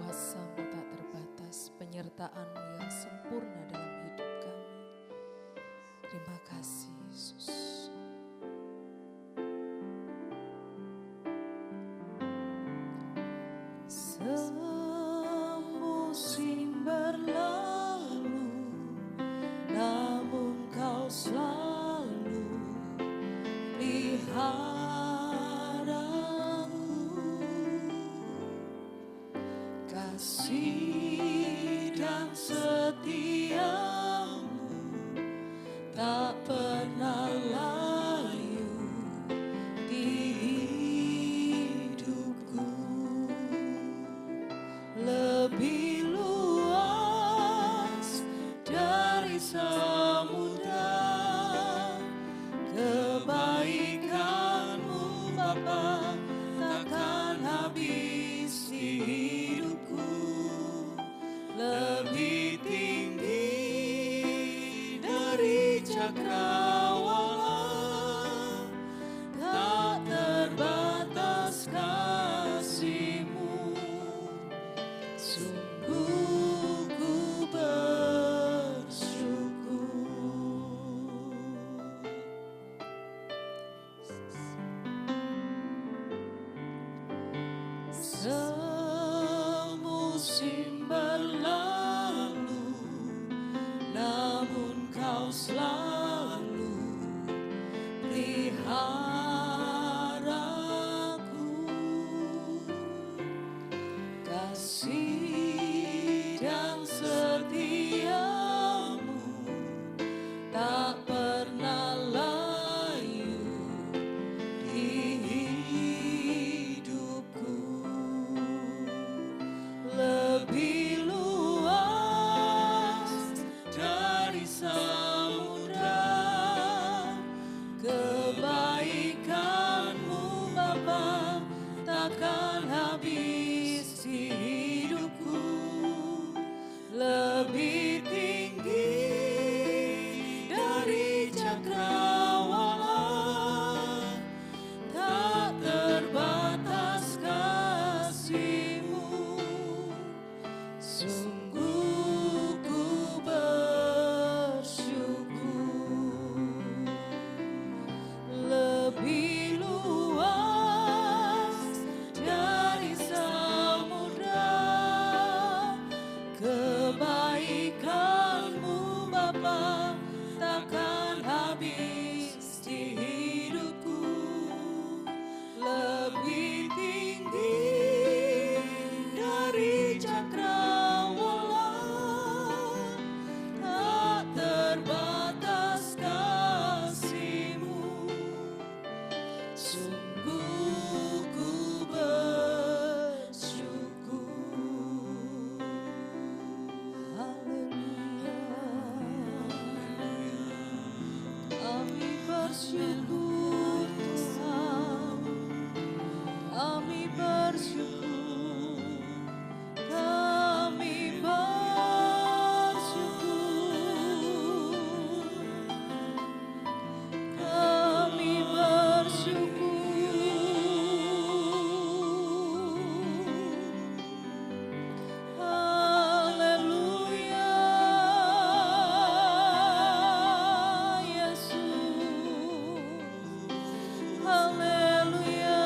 kuasa-Mu tak terbatas, penyertaan-Mu yang sempurna dalam hidup kami. Terima kasih Yesus. Semusim berlalu, namun Kau selalu peliharaku. Kasih dan setia-Mu tak pernah layu di hidupku. Lebih luas dari samudra, kebaikan-Mu Bapa takkan habis di hidupku. Lebih tinggi dari cakrawala, tak terbatas kasih-Mu. Sungguh ku bersyukur. Semusim berlalu, namun Kau selalu peliharaku. Kasih dan setia-Mu tak pernah layu di hidupku. Lebih luas dari samudra, kebaikan-Mu Bapa takkan habis di hidupku. Lebih tinggi dari cakrawala, tak terbatas kasih-Mu. Sungguh ku bersyukur. Lebih luas dari samudra, kebaikan-Mu Bapa takkan habis di hidupku. Lebih tinggi dari cakrawala, tak terbatas kasih-Mu. Sungguh ku bersyukur. Haleluya. Kami bersyukur Tuhan, kami bersyukur, kami bersyukur, kami bersyukur. Haleluya, Yesus. Haleluya.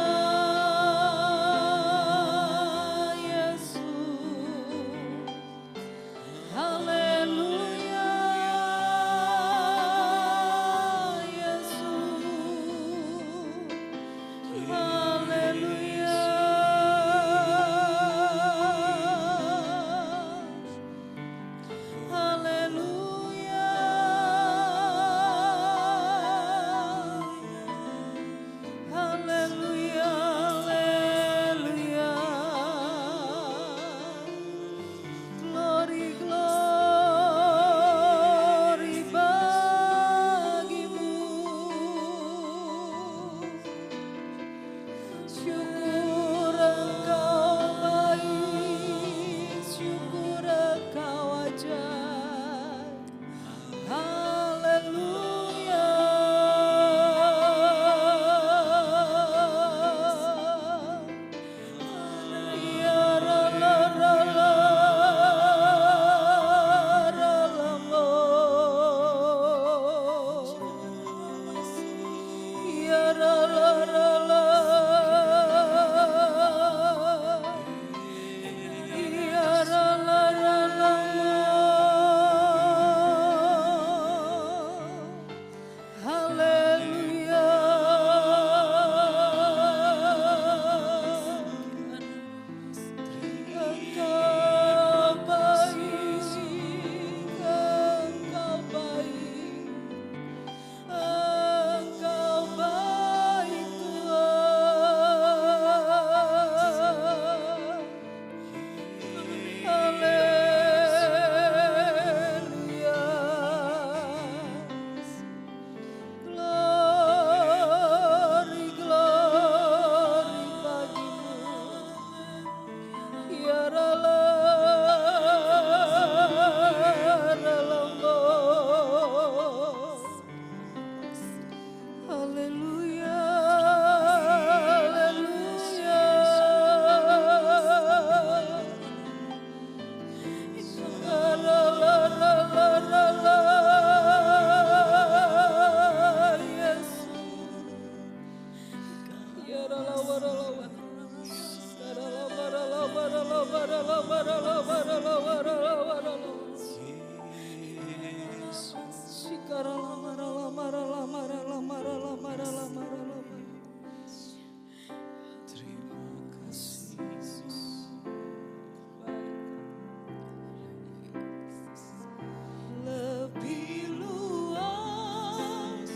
Lebih luas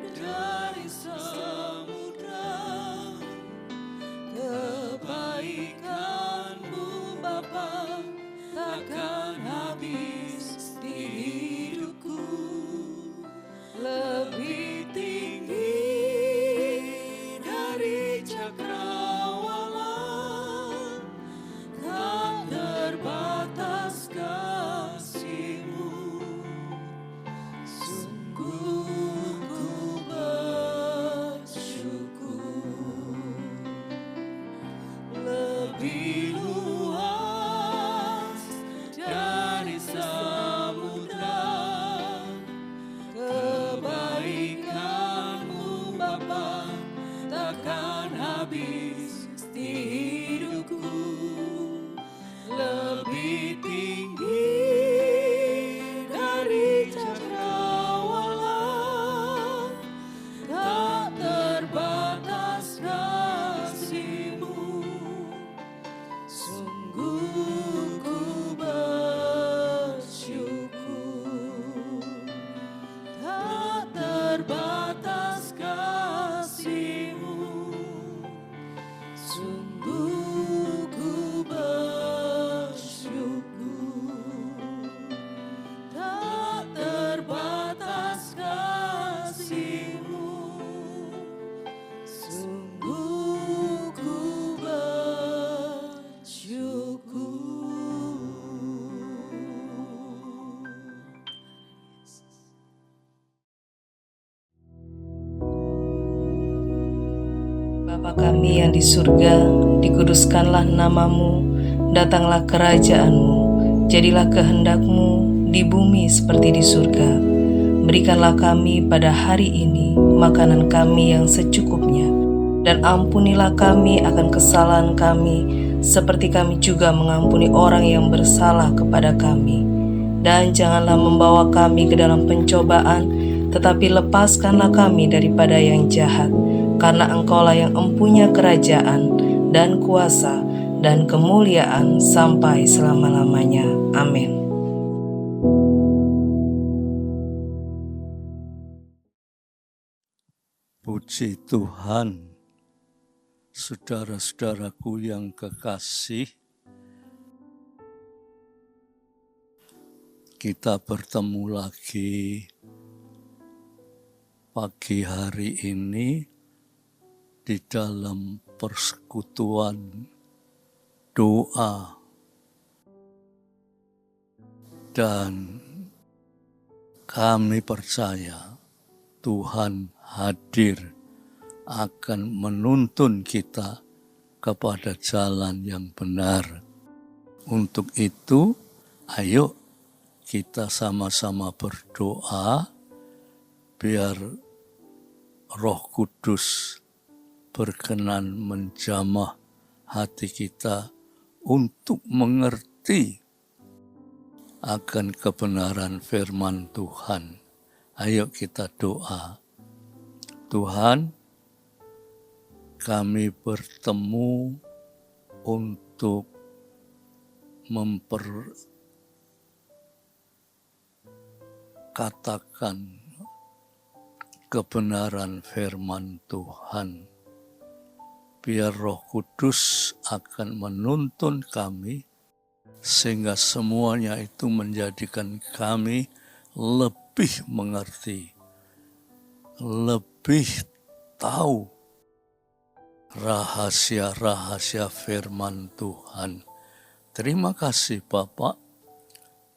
dari samudra, kebaikan-Mu Bapa takkan habis di hidupku. Lebih tinggi dari cakrawala, tak terbatas kasih-Mu. Sungguh ku bersyukur. Lebih luas dari samudra, kebaikan-Mu Bapa takkan habis di hidupku. Lebih tinggi dari cakrawala, tak terbatas kasih-Mu. Sungguh ku bersyukur. Tak terbatas kasih-Mu. Sungguh ku bersyukur. Tak terbatas kasih-Mu. Sungguh ku bersyukur. Bapa kami yang di surga, dikuduskanlah nama-Mu, datanglah kerajaan-Mu, jadilah kehendak-Mu di bumi seperti di surga. Berikanlah kami pada hari ini makanan kami yang secukupnya, dan ampunilah kami akan kesalahan kami, seperti kami juga mengampuni orang yang bersalah kepada kami. Dan janganlah membawa kami ke dalam pencobaan, tetapi lepaskanlah kami daripada yang jahat. Karena Engkaulah yang empunya kerajaan dan kuasa dan kemuliaan sampai selama-lamanya. Amin. Puji Tuhan, saudara-saudaraku yang kekasih, kita bertemu lagi pagi hari ini di dalam persekutuan doa, dan kami percaya Tuhan hadir akan menuntun kita kepada jalan yang benar. Untuk itu, ayo kita sama-sama berdoa biar Roh Kudus berkenan menjamah hati kita untuk mengerti akan kebenaran firman Tuhan. Ayo kita doa. Tuhan, kami bertemu untuk memperkatakan kebenaran firman Tuhan. Biar Roh Kudus akan menuntun kami, sehingga semuanya itu menjadikan kami lebih mengerti, lebih tahu rahasia-rahasia firman Tuhan. Terima kasih Bapa,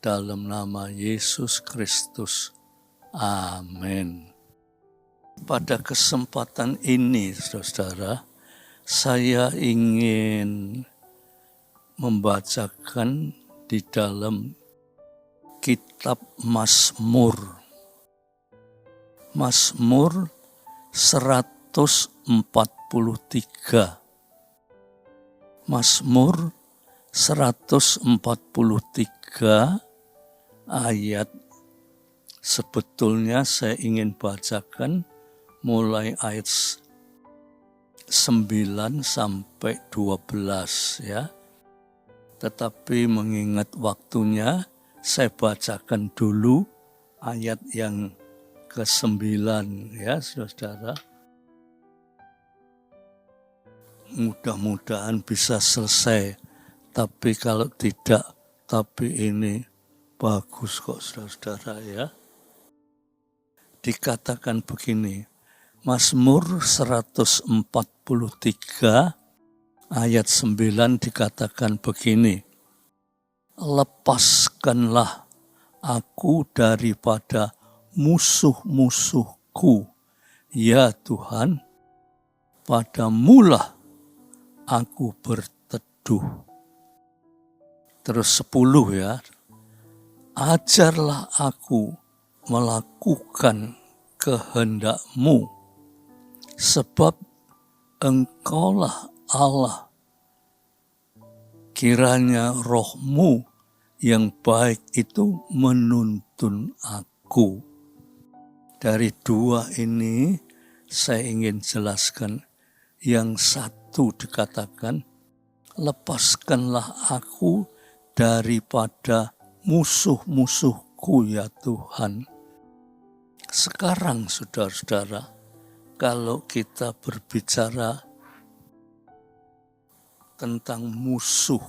dalam nama Yesus Kristus. Amin. Pada kesempatan ini, saudara, saya ingin membacakan di dalam kitab Mazmur 140. 143. Mazmur 143 ayat sebetulnya saya ingin bacakan mulai ayat 9 sampai 12 ya. Tetapi mengingat waktunya, saya bacakan dulu ayat yang ke-9 ya saudara. Mudah-mudahan bisa selesai, tapi kalau tidak, tapi ini bagus kok saudara-saudara ya. Dikatakan begini, Mazmur 143 ayat 9 dikatakan begini, lepaskanlah aku daripada musuh-musuhku, ya Tuhan, padamulah aku berteduh. Terus 10 ya, ajarlah aku melakukan kehendak-Mu, sebab Engkaulah Allah. Kiranya Roh-Mu yang baik itu menuntun aku. Dari dua ini saya ingin jelaskan. Yang satu dikatakan, lepaskanlah aku daripada musuh-musuhku ya Tuhan. Sekarang saudara-saudara, kalau kita berbicara tentang musuh,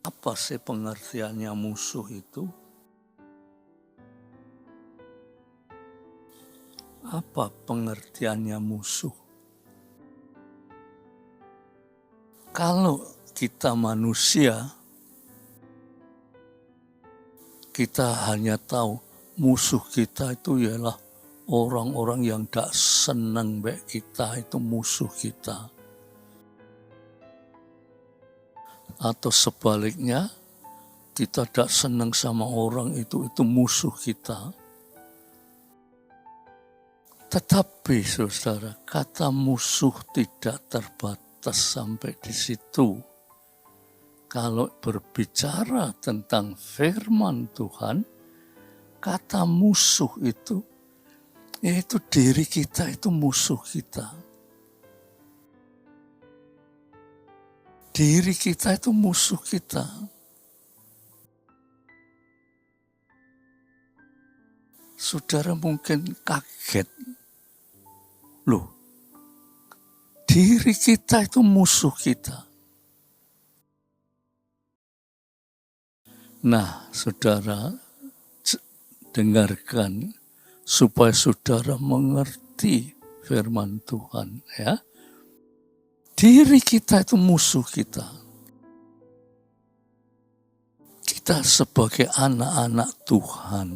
apa sih pengertiannya musuh itu? Apa pengertiannya musuh? Kalau kita manusia, kita hanya tahu musuh kita itu ialah orang-orang yang tidak senang baik kita, itu musuh kita. Atau sebaliknya, kita tidak senang sama orang itu musuh kita. Tetapi saudara, kata musuh tidak terbatas sampai di situ. Kalau berbicara tentang firman Tuhan, kata musuh itu, yaitu diri kita itu musuh kita. Diri kita itu musuh kita. Saudara mungkin kaget. Loh, diri kita itu musuh kita. Nah, saudara, dengarkan supaya saudara mengerti firman Tuhan ya. Diri kita itu musuh kita. Kita sebagai anak-anak Tuhan,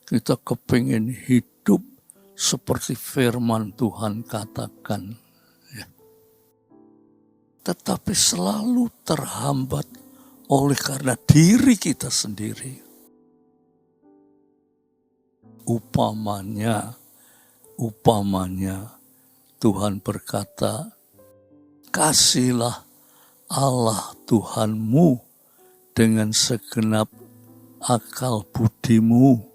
kita kepingin hidup seperti firman Tuhan katakan. Ya. Tetapi selalu terhambat oleh karena diri kita sendiri. Upamanya Tuhan berkata, kasihlah Allah Tuhanmu dengan segenap akal budimu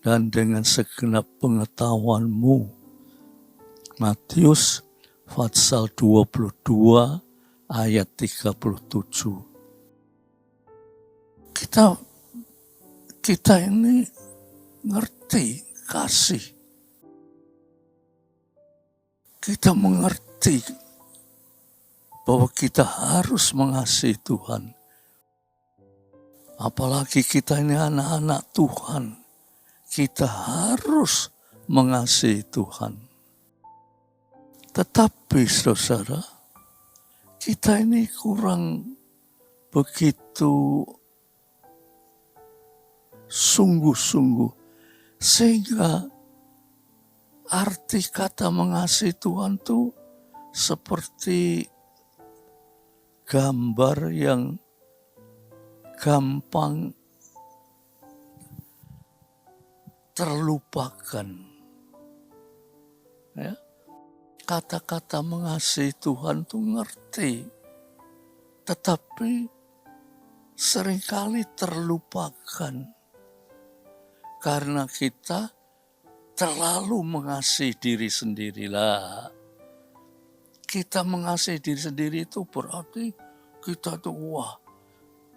dan dengan segenap pengetahuanmu. Matius pasal 22 ayat 37. Kita ini ngerti kasih. Kita mengerti bahwa kita harus mengasihi Tuhan. Apalagi kita ini anak-anak Tuhan. Kita harus mengasihi Tuhan. Tetapi saudara, kita ini kurang begitu sungguh-sungguh. Sehingga arti kata mengasihi Tuhan itu seperti gambar yang gampang terlupakan. Ya. kata-kata mengasihi Tuhan tuh ngerti, tetapi seringkali terlupakan karena kita terlalu mengasihi diri sendirilah. Kita mengasihi diri sendiri itu berarti kita tuh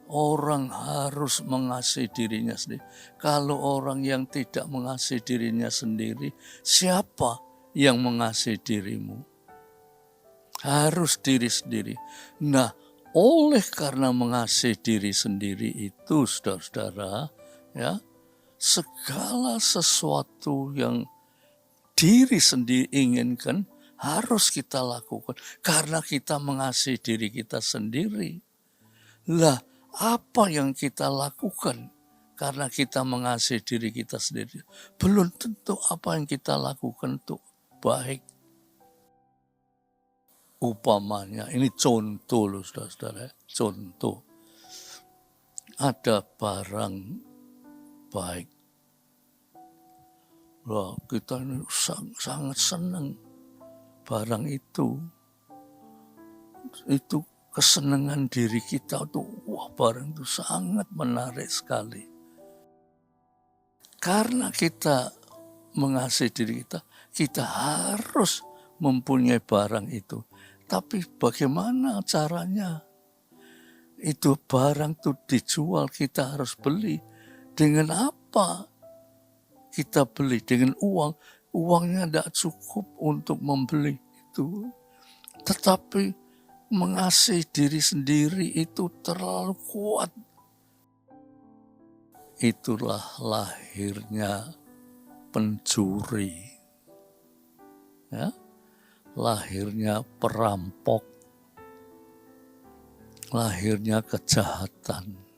orang harus mengasihi dirinya sendiri. Kalau orang yang tidak mengasihi dirinya sendiri, siapa yang mengasihi dirimu? Harus diri sendiri. Nah, oleh karena mengasihi diri sendiri itu, saudara-saudara, ya, segala sesuatu yang diri sendiri inginkan harus kita lakukan karena kita mengasihi diri kita sendiri. Lah, apa yang kita lakukan karena kita mengasihi diri kita sendiri? Belum tentu apa yang kita lakukan itu baik. Upamanya, ini contoh loh saudara-saudara, contoh. Ada barang baik. Wah, kita ini sangat senang barang itu kesenangan diri kita tuh, barang itu sangat menarik sekali. Karena kita mengasihi diri kita, kita harus mempunyai barang itu. Tapi bagaimana caranya? Itu barang itu dijual, kita harus beli. Dengan apa kita beli? Dengan uang. Uangnya tidak cukup untuk membeli itu. Tetapi mengasihi diri sendiri itu terlalu kuat. Itulah lahirnya pencuri. Ya, lahirnya perampok. Lahirnya kejahatan.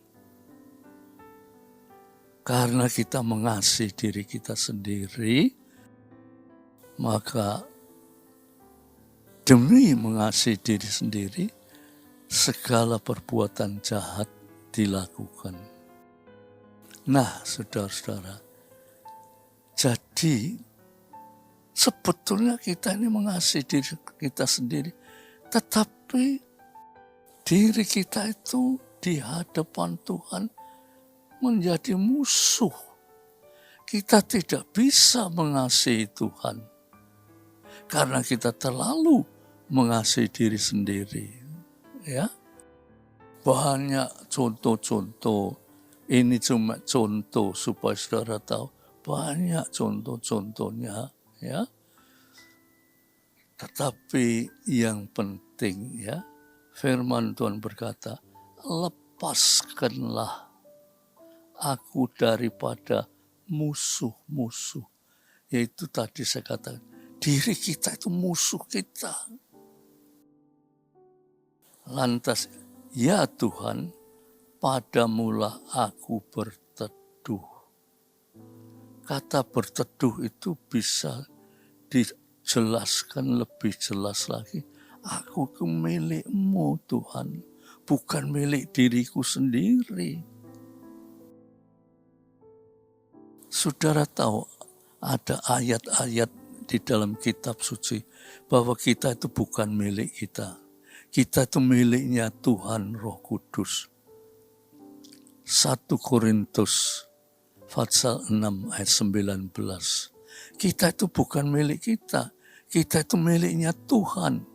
Karena kita mengasihi diri kita sendiri, maka demi mengasihi diri sendiri, segala perbuatan jahat dilakukan. Nah, saudara-saudara, jadi sebetulnya kita ini mengasihi diri kita sendiri, tetapi diri kita itu di hadapan Tuhan menjadi musuh. Kita tidak bisa mengasihi Tuhan karena kita terlalu mengasihi diri sendiri. Ya, banyak contoh-contoh. Ini cuma contoh supaya saudara tahu. Banyak contoh-contohnya. Ya, tetapi yang penting, ya, firman Tuhan berkata, lepaskanlah aku daripada musuh-musuh. Yaitu tadi saya katakan, diri kita itu musuh kita. Lantas, ya Tuhan, padamulah aku berteduh. Kata berteduh itu bisa dijelaskan lebih jelas lagi. Aku itu milik-Mu Tuhan, bukan milik diriku sendiri. Saudara tahu ada ayat-ayat di dalam kitab suci bahwa kita itu bukan milik kita. Kita itu miliknya Tuhan Roh Kudus. 1 Korintus pasal 6 ayat 19. Kita itu bukan milik kita. Kita itu miliknya Tuhan.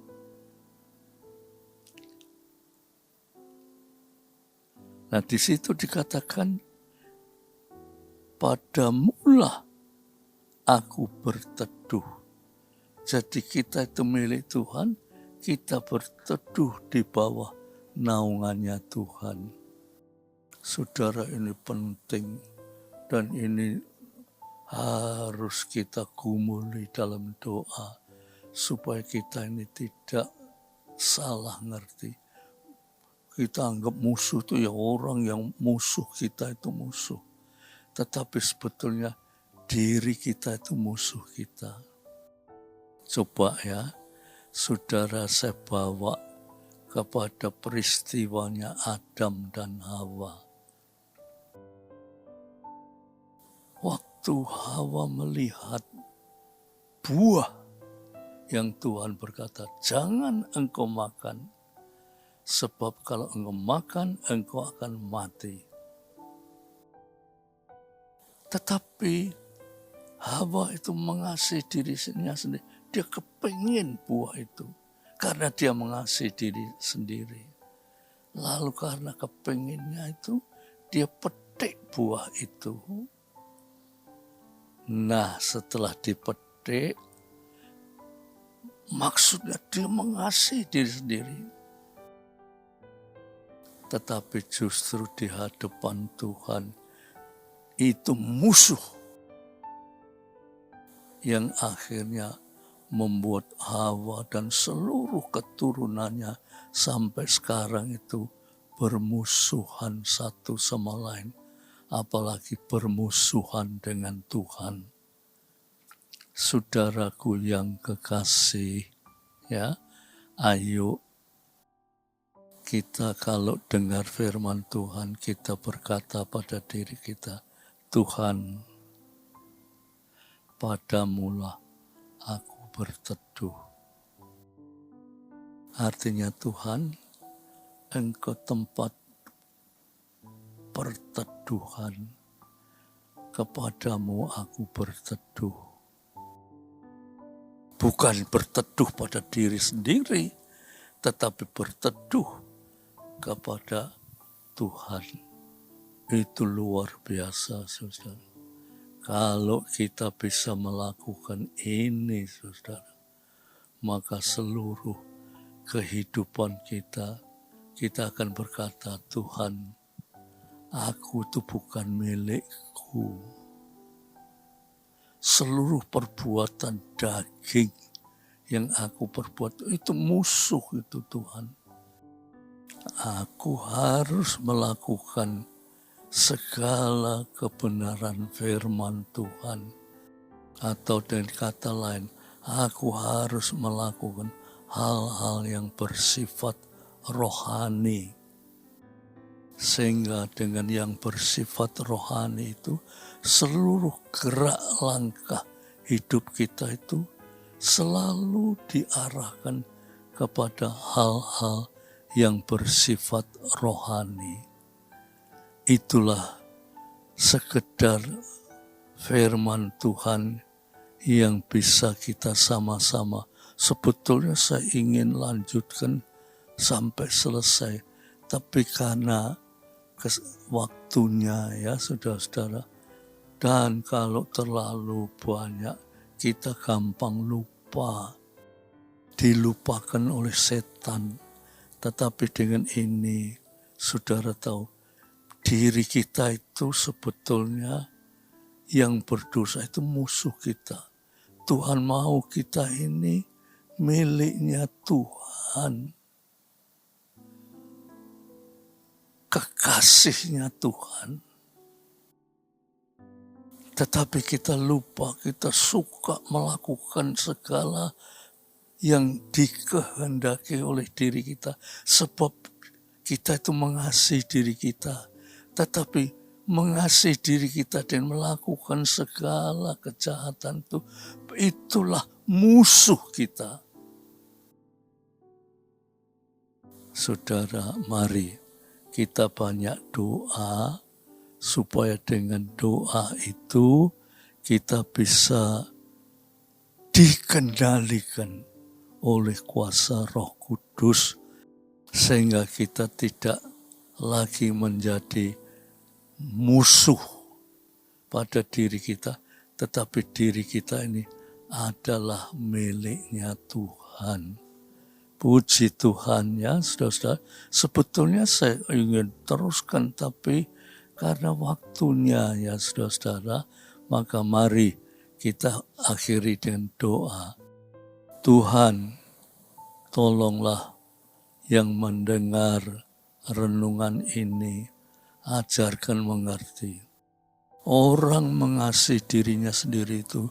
Nah, di situ dikatakan, padamulah aku berteduh. Jadi kita itu milik Tuhan, kita berteduh di bawah naungannya Tuhan. Saudara, ini penting dan ini harus kita gumuli dalam doa supaya kita ini tidak salah ngerti. Kita anggap musuh itu ya orang yang musuh kita itu musuh. Tetapi sebetulnya diri kita itu musuh kita. Coba ya, saudara, saya bawa kepada peristiwanya Adam dan Hawa. Waktu Hawa melihat buah yang Tuhan berkata, jangan engkau makan, sebab kalau engkau makan, engkau akan mati. Tetapi Hawa itu mengasihi dirinya sendiri. Dia kepingin buah itu. Karena dia mengasihi diri sendiri. Lalu karena kepinginnya itu, dia petik buah itu. Nah, setelah dipetik, maksudnya dia mengasihi diri sendiri. Tetapi justru di hadapan Tuhan, itu musuh yang akhirnya membuat Hawa dan seluruh keturunannya sampai sekarang itu bermusuhan satu sama lain, apalagi bermusuhan dengan Tuhan. Saudaraku yang kekasih, ya, ayo kita kalau dengar firman Tuhan, kita berkata pada diri kita, Tuhan, padamulah aku berteduh. Artinya Tuhan, Engkau tempat perteduhan. Kepadamu aku berteduh. Bukan berteduh pada diri sendiri, tetapi berteduh kepada Tuhan. Itu luar biasa, saudara. Kalau kita bisa melakukan ini, saudara, maka seluruh kehidupan kita akan berkata, Tuhan, aku itu bukan milikku. Seluruh perbuatan daging yang aku perbuat itu musuh itu Tuhan. Aku harus melakukan segala kebenaran firman Tuhan. Atau dengan kata lain, aku harus melakukan hal-hal yang bersifat rohani. Sehingga dengan yang bersifat rohani itu, seluruh gerak langkah hidup kita itu selalu diarahkan kepada hal-hal yang bersifat rohani. Itulah sekedar firman Tuhan yang bisa kita sama-sama. Sebetulnya saya ingin lanjutkan sampai selesai, tapi karena waktunya ya saudara-saudara, dan kalau terlalu banyak kita gampang lupa, dilupakan oleh setan. Tetapi dengan ini saudara tahu, diri kita itu sebetulnya yang berdosa itu musuh kita. Tuhan mau kita ini miliknya Tuhan. Kekasihnya Tuhan. Tetapi kita lupa, kita suka melakukan segala yang dikehendaki oleh diri kita. Sebab kita itu mengasihi diri kita. Tetapi mengasihi diri kita dan melakukan segala kejahatan itu, itulah musuh kita. Saudara, mari kita banyak doa, supaya dengan doa itu kita bisa dikendalikan oleh kuasa Roh Kudus, sehingga kita tidak lagi menjadi musuh pada diri kita, tetapi diri kita ini adalah miliknya Tuhan. Puji Tuhan ya saudara-saudara. Sebetulnya saya ingin teruskan, tapi karena waktunya ya saudara-saudara, maka mari kita akhiri dengan doa. Tuhan, tolonglah yang mendengar renungan ini, ajarkan mengerti. Orang mengasihi dirinya sendiri itu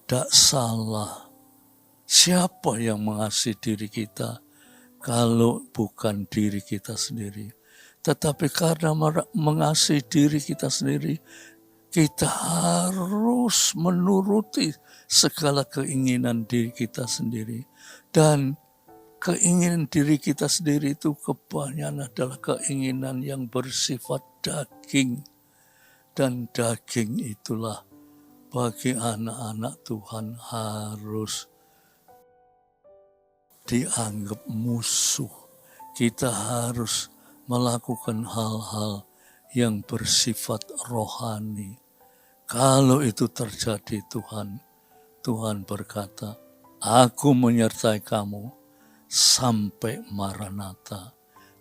tidak salah. Siapa yang mengasihi diri kita kalau bukan diri kita sendiri? Tetapi karena mengasihi diri kita sendiri, kita harus menuruti segala keinginan diri kita sendiri. Dan keinginan diri kita sendiri itu kebanyakan adalah keinginan yang bersifat daging. Dan daging itulah bagi anak-anak Tuhan harus dianggap musuh. Kita harus melakukan hal-hal yang bersifat rohani. Kalau itu terjadi Tuhan berkata, Aku menyertai kamu sampai Maranatha.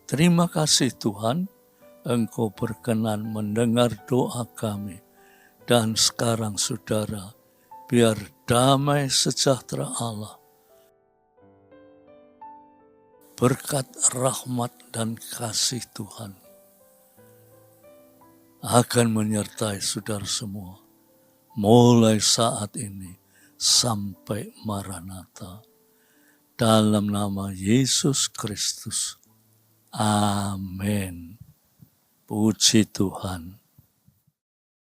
Terima kasih Tuhan, Engkau berkenan mendengar doa kami. Dan sekarang saudara, biar damai sejahtera Allah, berkat rahmat dan kasih Tuhan akan menyertai saudara semua, mulai saat ini sampai Maranatha. Dalam nama Yesus Kristus. Amin. Puji Tuhan.